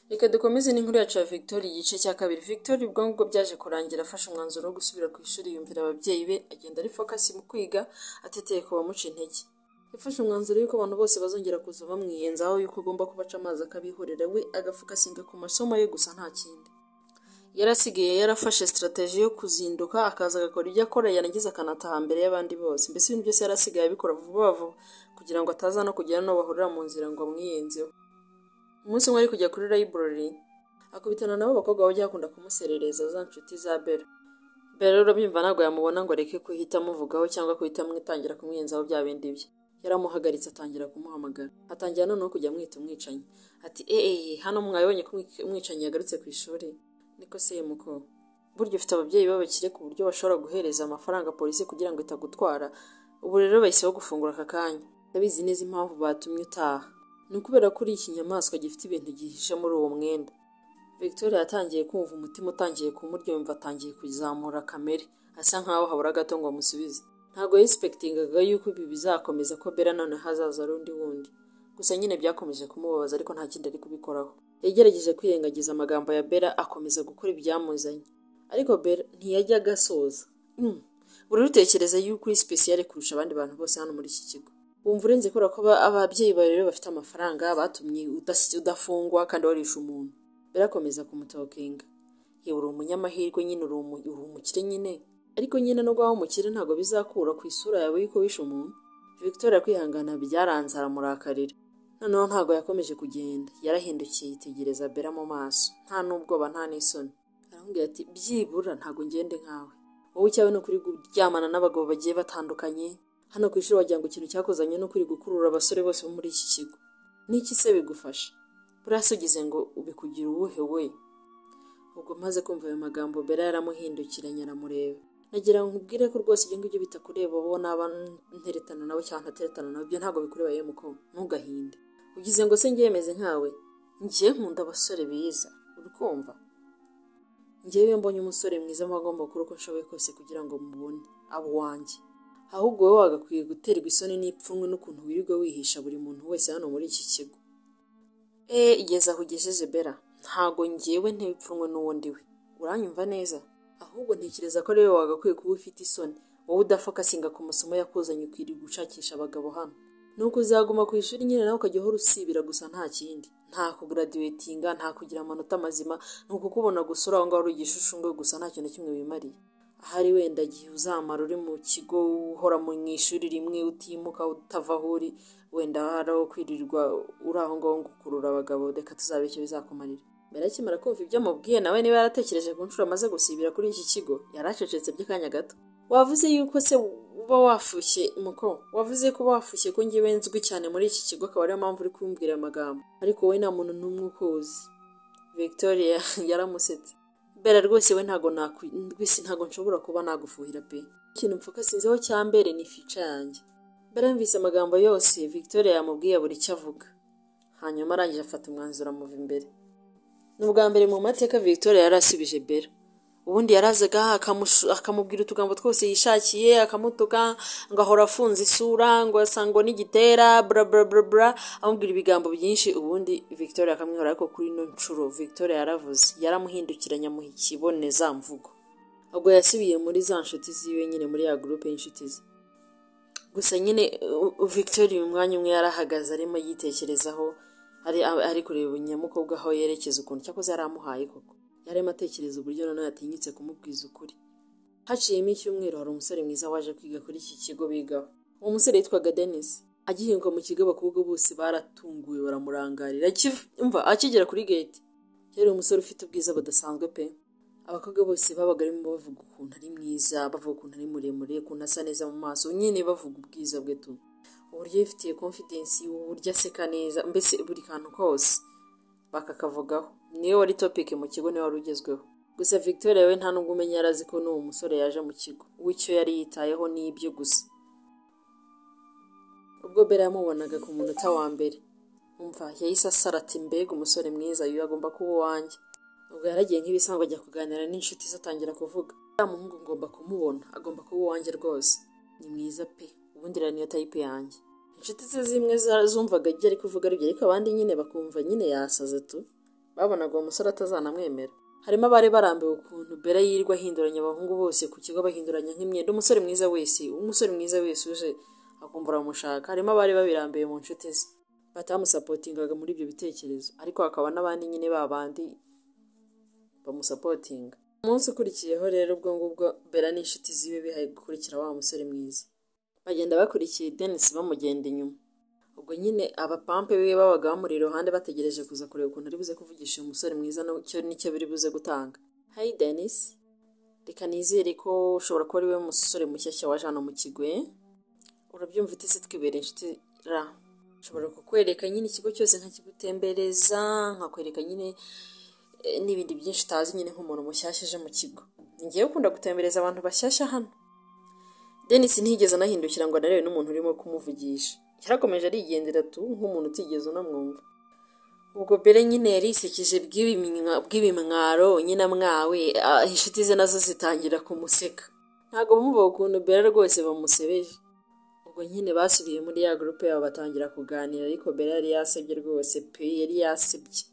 Reka dukomeze n'inkuru yacu ya Victoria igice cya kabiri. Victoria ubwo ngubwo byaje kurangira afashe umwanzuro wo gusubira ku ishuri, yumvira ababyeyi be, agenda ari focus mu kwiga, ateteye ko bamuca intege. Yafashe umwanzuro yuko abantu bose bazongera kuza bamwiyenzaho yuko agomba kubaca amazi akabihorera, we agafokasinga ku masomo ye gusa nta kindi. Yarasigaye yarafashe strategy yo kuzinduka akaza agakora ibyo akora, yarangiza akanataha mbere y'abandi bose. Mbese ibintu byose yarasigaye abikora vuba vuba kugira ngo ataza no kugera no bahurira mu nzira ngo amwiyenzeho. Umunsi umwe ari kujya kuri library akubitana nabo bakobwa bajya bakunda kumuserereza za nshuti za Bella. Bella rero byumva ntabwo yamubona ngo areke kuhita amuvugaho cyangwa kuhita amwitangira kumwiyenzaho bya bindi bye. Yaramuhagaritse atangira kumuhamagara. Atangira noneho kujya amwita umwicanyi. Ati hano mwabonye ko umwicanyi yagarutse ku ishuri. Niko se muko. Buryo ufite ababyeyi babakire ku buryo bashobora guhereza amafaranga polisi kugira ngo itagutwara. Ubu rero bahise bagufungura aka kanya. Ndabizi neza impamvu batumye utaha. Ni ukubera ko uri ikinyamaswa gifite ibintu gihishe muri uwo mwenda. Victoria yatangiye kumva umutima utangiye kumurya, yumva atangiye kuzamura kamere, asa nkaho habura gato ngo amusubize. Ntabwo yexpectingaga yuko ibi bizakomeza, ko Bella none hazaza rundi wundi. Gusa nyine byakomeje kumubabaza ariko nta kindi ari kubikoraho. Yagerageje kwirengagiza amagambo ya Bella, akomeza gukora ibyamuzanye. Ariko Bella ntiyajya agasoza. Buri rutekereza yuko uri special kurusha abandi bantu bose hano muri iki kigo. Wumva urenze kubera ko ababyeyi bawe rero bafite amafaranga batumye udafungwa kandi warisha umuntu. Bella akomeza kumutokinga. Yewe uri umunyamahirwe nyine, uri umukire nyine. Ariko nyine no gwaho umukire ntabwo bizakura ku isura yawe yuko wishe umuntu. Victoria kwihangana byaranze aramurakarira. Noneho ntabwo yakomeje kugenda. Yarahindukiye yitegereza Bella mu maso. Nta n'ubwoba nta n'isoni. Aramubwira ati byibura ntabwo ngende nkawe. Wowe cyawe no kuri kuryamana n'abagabo bagiye batandukanye. Hano ku ishuri wagira ngo ikintu cyakozanye no kuri gukurura abasore bose bo muri iki kigo. Niki se bigufasha? Burasugize ngo ubikugira uwuhe we? Ubwo maze kumva ayo magambo Bella yaramuhindukiranye aramureba. Nagira ngo nkubwire ko rwose ibyo ngibyo bitakureba, bo naba nteretana nawe cyangwa ntateretana nawe, ibyo ntabwo bikureba yewe muko, ntugahinde. Ugize ngo se ngiye meze nkawe? Ngiye nkunda abasore biza, uri kumva? Ngiye mbonye umusore mwiza agomba gukora uko nshoboye kose kugira ngo mubone abo wanjye. Ahubwo wowe wagakwiye guterwa isoni n'ipfunwe n'ukuntu wirirwa wihisha buri muntu wese hano muri iki kigo. Igeza aho ugejeje Bella, ntago ngewe ntibipfunwe n'uwo ndiwe. Uranyumva neza? Ahubwo ntekereza ko rero wagakwiye kuba ufite isoni, wowe udafokasinga ku masomo yakuzanye ukwiriye gushakisha abagabo hano. Nuko uzaguma ku ishuri nyine nawe ukajya uhora usibira gusa nta kindi. Nta kugraduatinga, nta kugira amanota mazima, nuko kubona gusura aho ngaho uri igishushumbwe gusa nta kintu kimwe bimariye. Ahari wenda gihe uzamara uri mu kigo uhora mu ishuri rimwe utimuka utava aho uri, wenda haraho kwirirwa uri aho ngaho gukurura abagabo, reka tuzabe icyo bizakumarira. Bella akimara kumva ibyo amubwiye nawe niba yaratekereje ku nshuro amaze gusibira kuri iki kigo, yaracecetse by'akanya gato. Wavuze yuko se uba wafushye muko? Wavuze ko wafushye ko ngiwe nzwi cyane muri iki kigo akaba ariyo mpamvu uri kumbwira amagambo, ariko wowe nta muntu n'umwe ukuzi. Victoria yaramusetse. Bella rwose we ntago nshobora kuba nagufuhira pe. Ikintu mpfuka sinzeho cya mbere ni future yanjye. Bella yumvise amagambo yose Victoria yamubwiye buri cyo avuga. Hanyuma arangije afata umwanzuro amuva imbere. N'ubwa mbere mu mateka Victoria yarasubije Bella. Ubundi yarazaga akamubwira utugambo twose yishakiye, akamutuka ngo ahora afunze isura, ngo asango n'igitera bra bra bra bra, amubwira ibigambo byinshi. Ubundi Victoria akamwihora, ariko kuri no ncuro Victoria yaravuze, yaramuhindukiranya amuha ikiboneza mvugo. Ubwo yasubiye muri za nshuti ziwe nyine muri ya groupe y'inshuti ze. Gusa nyine Victoria umwanya umwe yarahagaze arimo yitekerezaho, ari kureba unyamukobwa aho yerekeza ukuntu cyakoze yaramuhaye koko. Yarema atekereza uburyo noneho yatinyitse kumubwiza ukuri. Haciyemo icyumweru hari umusore mwiza waje kwiga kuri iki kigo bigaho. Uwo musore yitwaga Dennis. Agihinguka mu kigo abakobwa bose baratunguwe baramurangarira. Umva akigera kuri gate, yari umusore ufite ubwiza budasanzwe pe. Abakobwa bose babaga barimo bavuga ukuntu ari mwiza, bavuga ukuntu ari muremure, ukuntu asa neza mu maso, nyine bavuga ubwiza bwe tu. Uburyo yifitiye confidence, uburyo aseka neza, mbese buri kantu kose bakakavugaho. Niyo wari topic mu kigo, niyo wari ugezweho. Gusa Victoria we nta nubwo umenya yarazi ko n'uwo musore yaje mu kigo. Wicyo yari yitayeho n'ibyo gusa. Ubwo Bella yamubonaga ku munota wa mbere, umva yahise asarata mbega umusore mwiza, uyu agomba kuba uwanjye. Ubwo yaragiye nk'ibisanzwe ajya kuganira n'inshuti ze, atangira kuvuga, muhungu ngomba kumubona, agomba kuba uwanjye rwose, ni mwiza pe, ubundi rero niyo type yanjye. Inshuti ze zimwe zumvaga ibyo ari kuvuga aribyo, ariko abandi nyine bakumva nyine yasaze tu. babonaga uwo musore atazanamwemera. Harimo abari barambiwe ukuntu Bella yirirwa ahinduranya abahungu bose ku kigo, bahinduranya nk'imyenda. Umusore mwiza wese uje akumva aramushaka. Harimo abari babirambiwe mu nshuti ze batamusapotingaga muri ibyo bitekerezo, ariko hakaba n'abandi nyine babandi bamusapotinga. Umunsi ukurikiyeho rero ubwo ngubwo Bella n'inshuti ziwe bihaye gukurikira wa musore mwiza, bagenda bakurikiye Dennis bamugenda inyuma. Ubwo nyine abapampe be babaga bamuri iruhande bategereje kuza kureba ukuntu ari buze kuvugisha uyu musore mwiza nicyo biri buze gutanga. Hi Dennis, reka nizere ko ushobora kuba ari we musore mushyashya waje hano mu kigo. Urabyumva ute se twibereye inshuti ra? Nshobora kukwereka nyine ikigo cyose nkakigutembereza, nkakwereka nyine n'ibindi byinshi utazi nyine nk'umuntu mushyashya aje mu kigo. Ngiye ukunda gutembereza abantu bashyashya hano. Dennis ntiyigeze anahindukira ngo anarebe n'umuntu urimo kumuvugisha. Yarakomeje arigendera tu nk'umuntu utigeze unamwumva. Ubwo Bella nyine yarisekeje bw'ibimwaro nyine amwawe, inshuti ze nazo zitangira kumuseka. Ntabwo bumva ukuntu Bella rwose bamusebeje. Ubwo nyine basubiye muri ya groupe yabo batangira kuganira, ariko Bella yari yasebye rwose pe, yari yasebye.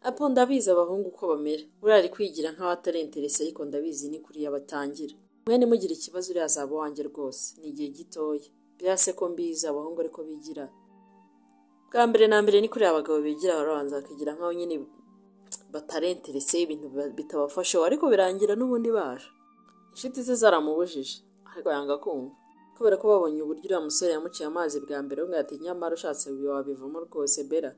Apo ndabizi abahungu uko bamera, urari kwigira nk'aho atari interese, ariko ndabizi ni kuriya batangira. Mwe nimugire ikibazo uri azaba wanjye rwose, ni igihe gitoya. Byase ko mbizi abahungu ariko bigira. Bwa mbere na mbere ni kuri abagabo bigira, barabanza bakigira nk'aho nyine batari interese, ibintu bitabafasha, ariko birangira n'ubundi baje. Inshuti ze zaramubujije ariko yanga kumva, kubera ko babonye uburyo uriya musore yamuciye amazi bwa mbere. Ngo ati nyamara ushatse wabivamo rwose Bella,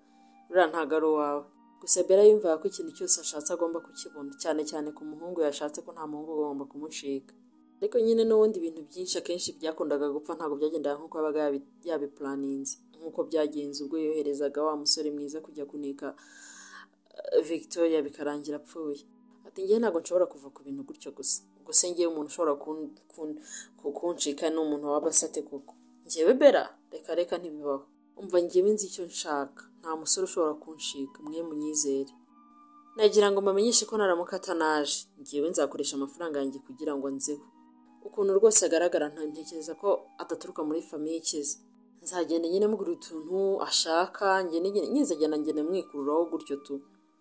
uriya ntago ari uwawe. Gusa Bella yumvaga ko ikintu cyose ashatse agomba kukibona, cyane cyane ku muhungu yashatse, ko nta muhungu ugomba kumucika. Ariko nyine n'ubundi ibintu byinshi akenshi byakundaga gupfa, ntabwo byagendaga nk'uko yabaga yabipulaninze, nk'uko byagenze ubwo yoherezaga wa musore mwiza kujya kunika Victoria bikarangira apfuye. Ati njye ntabwo nshobora kuva ku bintu gutyo gusa. Gusa ngewe umuntu ushobora kuncika ni umuntu waba asate koko. Njyewe Bella reka ntibibaho. Umva njyewe nzi icyo nshaka, nta musore ushobora kunshika, mwe munyizere. Nagira ngo mbamenyeshe ko naramuka atanaje, njyewe nzakoresha amafaranga yanjye kugira ngo nzeho. Ukuntu rwose agaragara ntekereza ko adaturuka muri famiye ikize. Nzagenda nyine mugura utuntu ashaka, ngenda mwikururaho gutyo tu,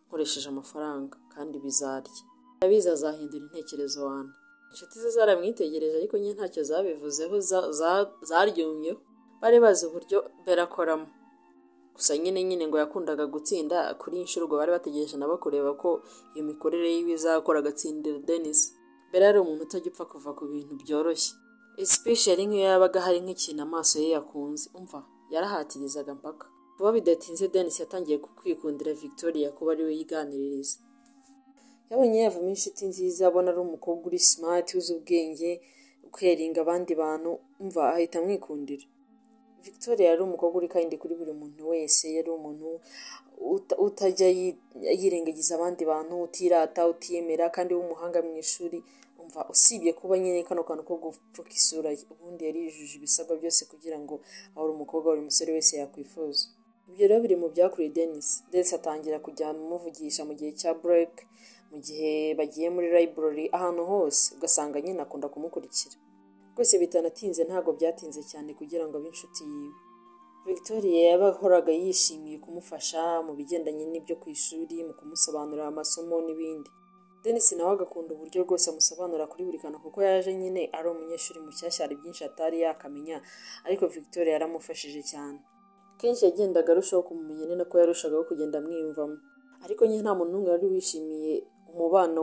nkoresheje amafaranga, kandi bizarya. Ndabizi azahindura intekerezo wana. Inshuti ze zaramwitegereje ariko nyine ntacyo zabivuzeho, zaryumyeho. Bari bazi uburyo Bella akoramo. Gusa nyine ngo yakundaga gutsinda kuri inshuro, ubwo bari bategereje nabo kureba ko iyo mikorere yiwe izakora agatsindira Dennis. Bella ari umuntu utajya upfa kuva ku bintu byoroshye, especially nk'iyo yabaga hari nk'ikintu amaso ye yakunze. Umva yarahatirizaga mpaka. Kuba bidatinze Dennis yatangiye kwikundira Victoria kuba ari we yiganiririza. Yabonye yavamo inshuti nziza, abona ari umukobwa uri smart, uzi ubwenge, ukweringa abandi bantu. Umva ahita amwikundira. Victoria yari umukobwa uri kandi kuri buri muntu wese, yari umuntu utajya yirengagiza abandi bantu, utirata, utiyemera, kandi w'umuhanga mu ishuri. Umva usibye kuba nyine kano kantu ko gupfuka isura ye, ubundi yari yujuje ibisabwa byose kugira ngo aho umukobwa buri musore wese yakwifuza. Ibyo rero biri mu byakuriye Dennis. Dennis atangira kujya amuvugisha mu gihe cya break, mu gihe bagiye muri library, ahantu hose ugasanga nyine akunda kumukurikira. Rwose bitanatinze, ntabwo byatinze cyane kugira ngo abe inshuti yiwe. Victoria yabahoraga yishimiye kumufasha mu bigendanye n'ibyo ku ishuri, mu kumusobanurira amasomo n'ibindi. Dennis nawe agakunda uburyo rwose amusobanura kuri buri kantu, kuko yaje nyine ari umunyeshuri mushyashya, hari byinshi atari yakamenya, ariko Victoria yaramufashije cyane. Kenshi yagendaga arushaho kumumenya, ni nako yarushagaho kugenda amwiyumvamo. Ariko nyine nta muntu n'umwe wari wishimiye umubano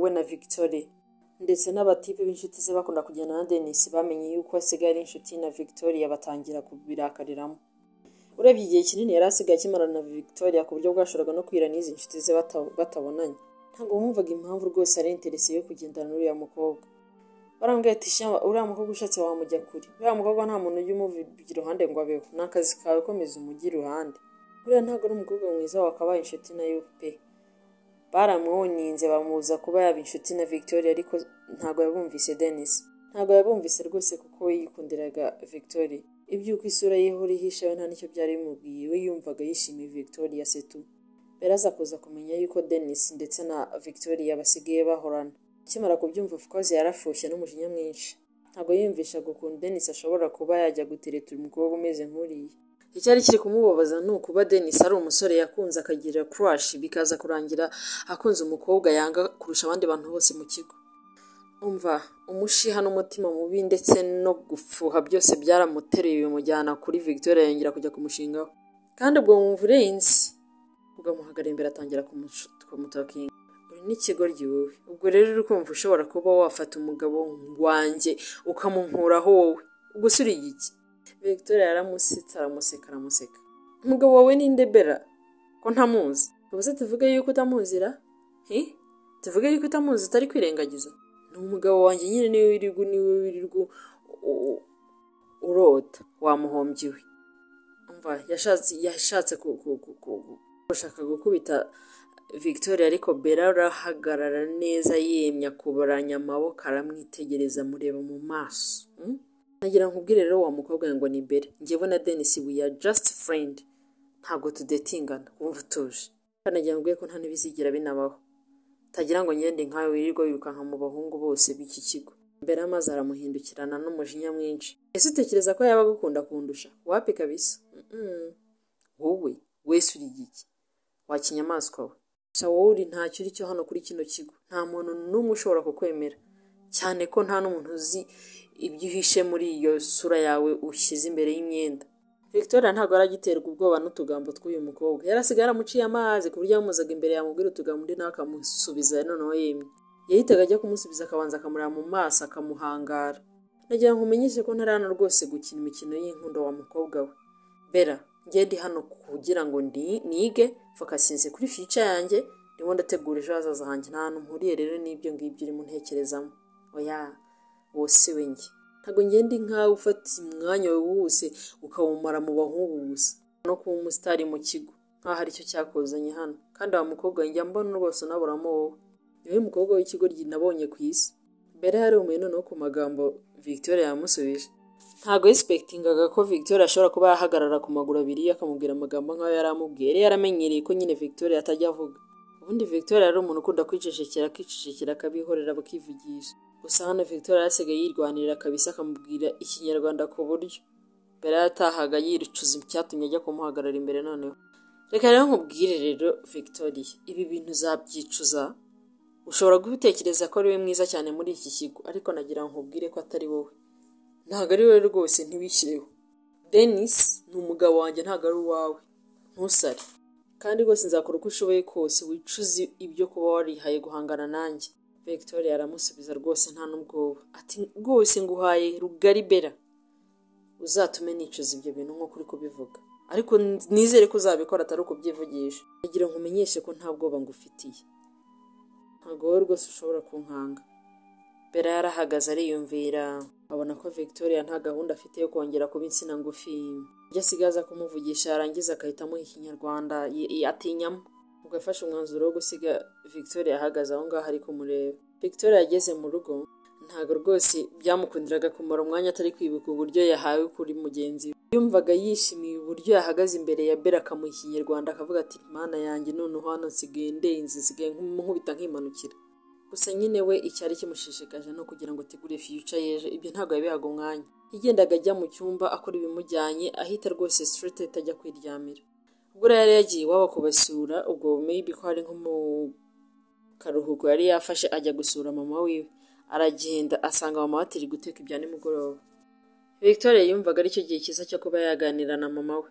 we na Victoria. Ndetse n'abatipe b'inshuti ze bakunda kugenda na Dennis bamenye yuko asigaye ari inshuti na Victoria, batangira kubirakariramo. Urebye igihe kinini yari asigaye akimarana na Victoria, ku buryo bwashoboraga no kwira n'izi inshuti ze batabonanye. Ntabwo bumvaga impamvu rwose ari interesi yo kugendana n'uriya mukobwa. Barambwira ati uriya mukobwa ushatse wamujya kure, uriya mukobwa nta muntu ujya umuvugira iruhande ngo abeho, ni akazi kawe, komeza umujyi iruhande. Uriya ntabwo ari umukobwa mwiza wakabaye inshuti nayo pe. Baramwoninze bamubuza kuba yaba inshuti na Victoria, ariko ntabwo yabumvise Dennis. Ntabwo yabumvise rwose kuko we yikundiraga Victoria. Ibyuko isura ye ihora ihisha we nta nicyo byari bimubwiye, we yumvaga yishimiye Victoria setu. Bella aza kuza kumenya yuko Dennis ndetse na Victoria basigaye bahorana. Akimara kubyumva of course yarafushye n'umujinya mwinshi. Ntabwo yiyumvishaga ukuntu Dennis ashobora kuba yajya guteretura umukobwa umeze nk'uriya. icyari kiri kumubabaza ni ukuba Denis ari umusore yakunze akagira crush bikaza kurangira akunze umukobwa yanga kurusha abandi bantu bose mu kigo. Umva umushiha n'umutima mubi ndetse no gufuha byose byaramutereye bimujyana kuri Victoria yongera kujya kumushingaho. Kandi ubwo wumva urenze ugamuhagara imbere atangira kumutokinga. Uri n'ikigoryi wowe. Ubwo rero uri kumva ushobora kuba wafata umugabo wanjye ukamunkuraho wowe. Ubwo suri iki? Victoria yaramusitse aramuseka. Umugabo wawe ni nde Bella? Ko ntamuzi. Ubuse tuvuge yuko utamuzira? Tuvuge yuko utamuzi utari kwirengagiza? Ni umugabo wanjye nyine niwe wirirwa urota wamuhombyiwe. Umva yashatse gushaka gukubita Victoria ariko Bella arahagarara neza yemye akubaranya amaboko aramwitegereza mureba mu maso. Nagira nkubwire rero wa mukobwa ngo ni Bella. Njyewe na Denis we are just friend. Ntabwo tudetingana wumva utuje. Nagira nkubwire ko nta nibizigira binabaho. Tagira ngo ngende nkawe wirirwa wirukanka mu bahungu bose b'iki kigo. Bella amaze aramuhindukirana n'umujinya mwinshi. Ese utekereza ko yaba agukunda kundusha? Wapi kabisa. Wowe wese uri iki? Wakinyamaswa we. Wowe uri ntacyo uri cyo hano kuri kino kigo. Nta muntu n'umwe ushobora kukwemera. Cyane ko nta n'umuntu uzi ibyo uhishe muri iyo sura yawe ushyize imbere y'imyenda. Victoria ntabwo aragiterwa ubwoba n'utugambo tw'uyu mukobwa. Yarasigaye aramuciye amazi ku buryo yamuzaga imbere yamubwira utugambo undi nawe akamusubiza noneho yemye. Yahitaga ajya kumusubiza akabanza akamureba mu maso akamuhangara. Nagira ngo umenyeshe ko ntari hano rwose gukina imikino y'inkundo wa mukobwa we. Bella, njye ndi hano kugira ngo nige fokasinze kuri future yanjye, ndimo ndategura ejo hazaza hanjye. Nta hantu mpuriye rero n'ibyo ngibyo urimo ntekerezamo. Oya, wose we njye. Ntabwo ngende nkawe ufata umwanya wawe wose ukawumara mu bahungu gusa no kuba umusitari mu kigo nkaho ari cyo cyakozanye hano. Kandi wa mukobwa njya mbona rwose unaburamo wowe. Niwe mukobwa w'ikigo nabonye ku isi. Bella yarumiye noneho ku magambo Victoria yamusubije. Ntabwo yespectingaga ko Victoria ashobora kuba yahagarara ku maguru abiri akamubwira amagambo nk'ayo yaramubwiye. Yari yaramenyereye ko nyine Victoria atajya avuga. Ubundi Victoria yari umuntu ukunda kwicecekera akabihorera bakivugisha. Gusa hano Victoria yasigaye yirwanirira kabisa akamubwira ikinyarwanda ku buryo Bella yatahaga yirucuza icyatumye ajya kumuhagarara imbere noneho. Reka rero nkubwire rero Victoria, ibi bintu uzabyicuza. Ushobora gutekereza ko ari we mwiza cyane muri iki kigo, ariko nagira ngo nkubwire ko atari wowe. Ntabwo ari wowe rwose, ntiwishyireho. Denis ni umugabo wanjye, ntabwo ari uwawe. Ntusare. Kandi rwose nzakora uko ushoboye kose wicuze ibyo kuba warihaye guhangana nanjye. Victoria aramusubiza rwose nta n'ubwoba. Ati rwose nguhaye rugari Bella. Uzatume nicuza ibyo bintu nk'uko uri kubivuga. Ariko nizere ko uzabikora atari ukubyivugisha. Nagira ngo umenyeshe ko nta bwoba ngufitiye. Ntabwo wowe rwose ushobora kunkanga. Bella yarahagaze ariyumvira. Abona ko Victoria nta gahunda afite yo kongera kuba insina ngufi. Ibyo asigaza kumuvugisha yarangiza akahita amuha ikinyarwanda atinyamo. Ubwo yafashe umwanzuro wo gusiga Victoria ahagaze aho ngaho ari kumureba. Victoria yageze mu rugo. Ntabwo rwose byamukundiraga kumara umwanya atari kwibuka uburyo yahawe kuri mugenzi we. Yumvaga yishimiye uburyo yahagaze imbere ya Bella akamuha ikinyarwanda akavuga ati Mana yanjye noneho hano nsigaye ndenze nsigaye nkubita nkimanukira. Gusa nyine we icyari kimushishikaje no kugira ngo ategure future y'ejo. Ibyo ntabwo yabihaga umwanya. Yagendaga ajya mu cyumba akora ibimujyanye ahita rwose straight ajya kwiryamira. Ubwo yari yagiye iwabo kubasura, ubwo maybe ko hari nko mu karuhuko yari yafashe ajya gusura mama wiwe. Aragenda asanga mama atiri guteka ibya nimugoroba. Victoria yumvaga ari cyo gihe cyiza cyo kuba yaganira na mama we.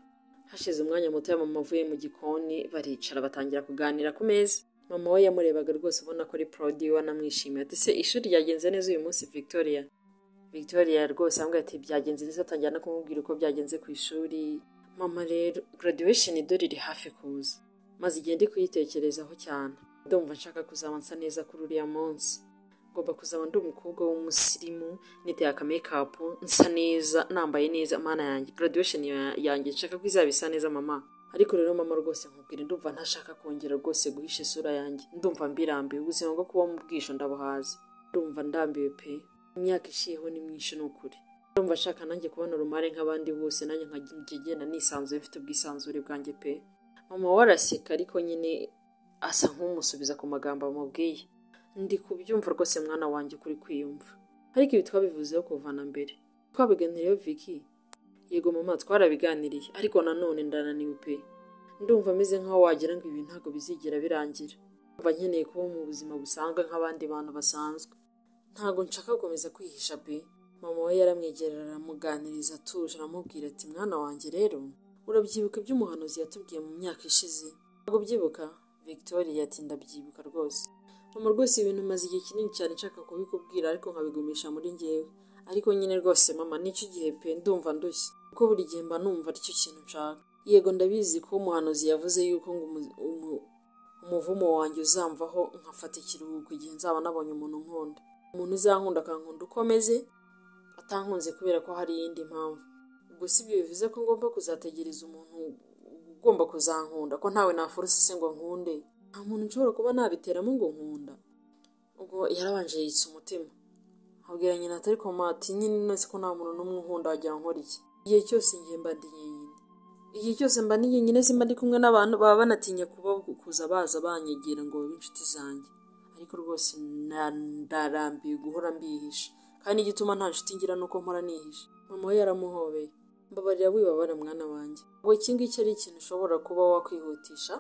Hashize umwanya muto ya mama avuye mu gikoni baricara batangira kuganira ku meza. Mama we yamurebaga rwose ubona ko ari proud we anamwishimiye. Ati se ishuri ryagenze neza uyu munsi Victoria? Victoria rwose ambwira ati byagenze neza, atangira no kumubwira uko byagenze ku ishuri. Mama rero graduation dore iri hafi kuza. Maze igihe ndi kuyitekerezaho cyane. Ndumva nshaka kuzaba nsa neza kuri uriya munsi. Ngomba kuzaba ndi umukobwa w'umusirimu, niteye aka makeup, nsa neza, nambaye neza. Mana yanjye, graduation yanjye nshaka ko izaba isa neza mama. Ariko rero mama rwose nkubwira ndumva ntashaka kongera rwose guhisha isura yanjye. Ndumva mbirambiwe, ubuzima bwo kuba mu bwisho ndabuhaze. Ndumva ndambiwe pe. Imyaka ishiyeho ni myinshi n'ukuri. Ndumva nshaka nanjye kubona urumare nk'abandi bose, nanjye nkagenda nisanzuye mfite ubwisanzure bwanjye pe. Mama waraseka ariko nyine asa nk'umusubiza ku magambo amubwiye. Ndi kubyumva rwose mwana wanjye kuri kwiyumva. Ariko ibi twabivuzeho kuvana mbere. Twabiganiriyeho Vicky. Yego mama twarabiganiriye ariko nanone ndananiwe pe. Ndumva ameze nkaho wagira ngo ibi ntabwo bizigera birangira. Mva nkeneye kuba mu buzima busanzwe nk'abandi bantu basanzwe. Ntabwo nshaka gukomeza kwihisha pe. Mama we yaramwegerera aramuganiriza atuje aramubwira ati mwana wanjye rero urabyibuka iby'umuhanuzi yatubwiye mu myaka ishize? Ntabwo byibuka? Victoria ati ndabyibuka rwose. Mama rwose ibintu maze igihe kinini cyane nshaka kubikubwira ariko nkabigumisha muri njyewe. Ariko nyine rwose mama n'icyo gihe pe ndumva ndushye. Kuko buri gihe mba numva aricyo kintu nshaka. Yego ndabizi ko umuhanuzi yavuze yuko ngo umuvumo wanjye uzamvaho nkafata ikiruhuko igihe nzaba nabonye umuntu nkunda. Umuntu uzankunda akankunda uko ameze atankunze kubera ko hari iyindi mpamvu. Ubwo si byo bivuze ko ngomba kuzategereza umuntu ugomba kuzankunda ko ntawe naforce se ngo nkunde. Nta muntu nshobora kuba nabiteramo ngo nkunda. Ubwo yarabanje yitsa umutima. Abwira nyina ati ariko mama ati nyine nose ko nta muntu n'umwe nkunda wagira nkora iki? Igihe cyose ngiye mba ndi nyine. Igihe cyose mba ndi nyine simba ndi kumwe n'abantu baba banatinya kuza baza banyegera ngo babe inshuti zanjye. Ariko rwose ndarambiwe guhora mbihisha. Kandi igituma nta nshuti ngira nuko mpora nihisha. Mama we yaramuhobeye. Mbabarira wibabara mwana wanjye. Ngo iki ngiki ari ikintu ushobora kuba wakwihutisha.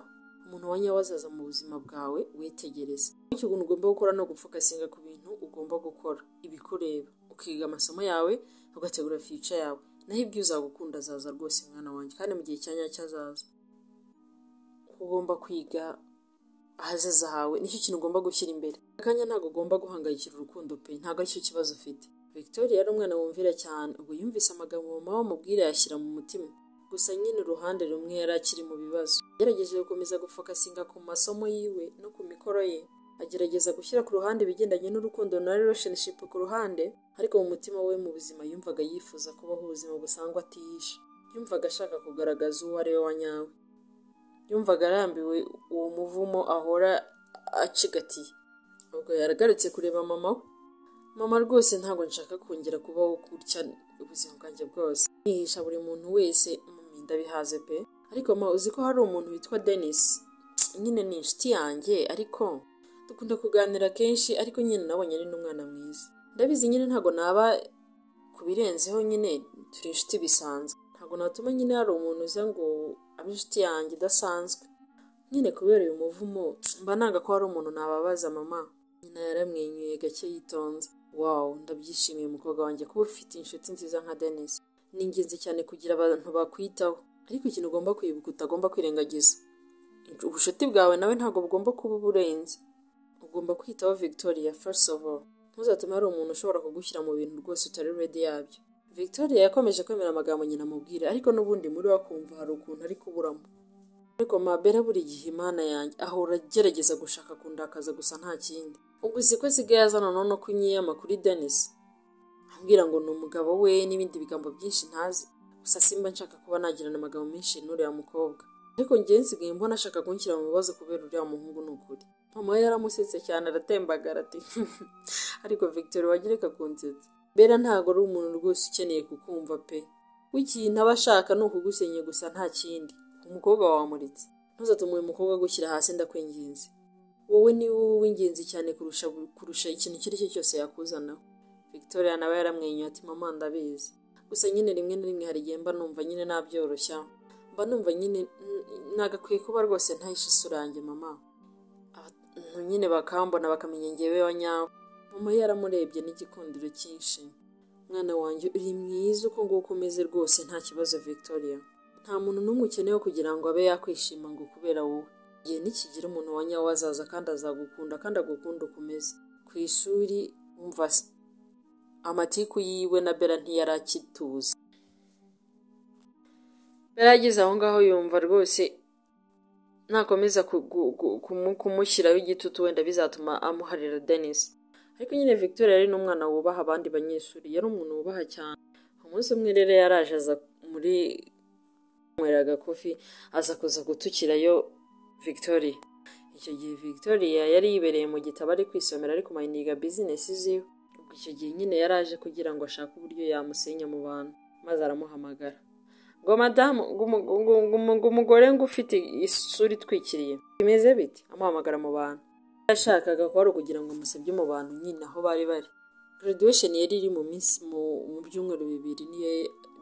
Umuntu wa nyawe azaza mu buzima bwawe witegereza. Icyo umuntu ugomba gukora no gupfokasinga ku bintu ugomba gukora ibikureba. Ukiga amasomo yawe ugategura future yawe. Naho ibyo uzagukunda azaza rwose mwana wanjye kandi mu gihe cyanya cyazaza. Ugomba kwiga ahazaza hawe nicyo kintu ugomba gushyira imbere. Akanya ntabwo ugomba guhangayikira urukundo pe ntabwo aricyo kibazo ufite. Victoria yari umwana wumvira cyane ubwo yumvise amagambo mama wamubwira yashyira mu mutima. Gusa nyine uruhande rumwe yari akiri mu bibazo. Yagerageje gukomeza gufokasinga ku masomo yiwe no ku mikoro ye. Agerageza gushyira ku ruhande ibigendanye n'urukundo na relationship ku ruhande, ariko mu mutima we mu buzima yumvaga yifuza kubaho ubuzima busanzwe atihisha. Yumvaga ashaka kugaragaza uwo ari we wa nyawe. Yumvaga arambiwe uwo muvumo ahora acigatiye. Ubwo yaragarutse kureba mama we. Mama rwose ntabwo nshaka kongera kubaho gutya ubuzima bwanjye bwose. Nihisha buri muntu wese ndabihaze pe. Ariko mama uzi ko hari umuntu witwa Dennis. Nyine ni inshuti yanjye ariko dukunda kuganira kenshi ariko nyine nabonye ari n'umwana mwiza. Ndabizi nyine ntabwo naba kubirenzeho nyine turi inshuti bisanzwe. Ntabwo natuma nyine hari umuntu uza ngo abe inshuti yanjye idasanzwe. Nyine kubera uyu muvumo mba nanga ko hari umuntu nababaza mama. Nyina yaramwenyuye gake yitonze. Wow, ndabyishimiye umukobwa wanjye kuba ufite inshuti nziza nka Dennis. Ni ingenzi cyane kugira abantu bakwitaho. Ariko ikintu ugomba kwibuka utagomba kwirengagiza. Ubushuti bwawe nawe ntabwo bugomba kuba uburenze. Ugomba kwitaho Victoria first of all. Ntuzatume hari umuntu ushobora kugushyira mu bintu rwose utari ready yabyo. Victoria yakomeje kwemera amagambo nyina amubwira ariko n'ubundi muri we akumva hari ukuntu ari kuburamo. Ariko mabera buri gihe Imana yanjye ahora agerageza gushaka kundakaza gusa nta kindi. Ubwo uzi ko asigaye azana no kunyiyama kuri Dennis. Ambwira ngo ni umugabo we n'ibindi bigambo byinshi ntazi. Gusa simba nshaka kuba nagirana amagambo menshi n'uriya mukobwa. Ariko njye nsigaye mbona ashaka kunshyira mu bibazo kubera uriya muhungu n'ukuri. Mama we yaramusetse cyane aratembagara ati ariko Victoria wagireka kunsetsa. Bera ntago ari umuntu rwose ukeneye kukumva pe. W'ikintu aba ashaka ni ukugusenya gusa nta kindi. Umukobwa wamuritse. Ntuzatume uyu mukobwa gushyira hasi ndakwinginze. Wowe ni wowe w'ingenzi cyane kurusha ikintu icyo ari cyo cyose yakuzanaho. Victoria nawe yaramwenyuye ati mama ndabizi. Gusa nyine rimwe na rimwe hari igihe mba numva nyine nabyoroshya. Mba numva nyine nagakwiye kuba rwose ntahishe isura yanjye mama. Nyine bakambona bakamenya njyewe wa nyawe. Mama yaramurebye n'igikundiro cyinshi. Mwana wanjye uri mwiza uko nguko umeze rwose nta kibazo Victoria. Nta muntu n'umwe ukeneye kugira ngo abe yakwishima ngo kubera wowe. Igihe nikigira umuntu wa nyawe azaza kandi azagukunda kandi agukunda ukomeze. Ku ishuri umva amatiku yiwe na Bella ntiyarakituza. Bella ageze aho ngaho yumva rwose nakomeza kumushyiraho igitutu wenda bizatuma amuharira Dennis. Ariko nyine Victoria yari n'umwana wubaha abandi banyeshuri. Yari umuntu wubaha cyane. Umunsi umwe rero yaraje aza muri mweraga kofi aza kuza gutukirayo Victoria. Icyo gihe Victoria yari yibereye mu gitabo ari kwisomera ariko mayiniga business ziwe. Ubwo icyo gihe nyine yaraje kugira ngo ashake uburyo yamusenya mu bantu maze aramuhamagara. Ngo madamu umugore ngo ufite isura itwikiriye bimeze bite? Amuhamagara mu bantu. Yashakaga ko ari kugira ngo amusebye mu bantu nyine aho bari. Graduation yari iri mu minsi mu byumweru bibiri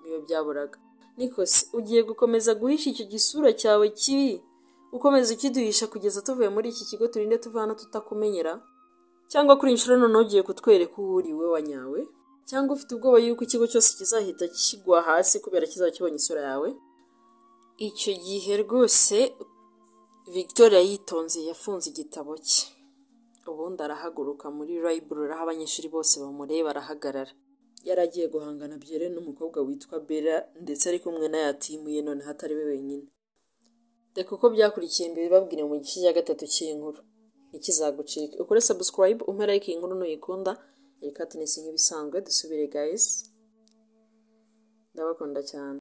niyo byaburaga. Nikose ugiye gukomeza guhisha icyo gisura cyawe kibi, ukomeza ukiduhisha kugeza tuvuye muri iki kigo turinde tuva hano tutakumenyera? Cyangwa kuri inshuro none ugiye kutwereka uwo uri we wanyawe? Cyangwa ufite ubwoba yuko ikigo cyose kizahita kigwa hasi kubera kizaba kibonye isura yawe? Icyo gihe rwose Victoria yitonze yafunze igitabo cye, ubundi arahaguruka muri library aho abanyeshuri bose bamureba, arahagarara. Yari agiye guhangana byere n'umukobwa witwa Bella ndetse ari kumwe na ya timu ye, none hatari we wenyine. Reka uko byakurikiye mbere babwire mu gice cya 3 cy'inkuru ntikizagucike. Ukore subscribe, umpe like iyi nkuru nuyikunda. Reka tunise nk'ibisanzwe dusubire guys, ndabakunda cyane.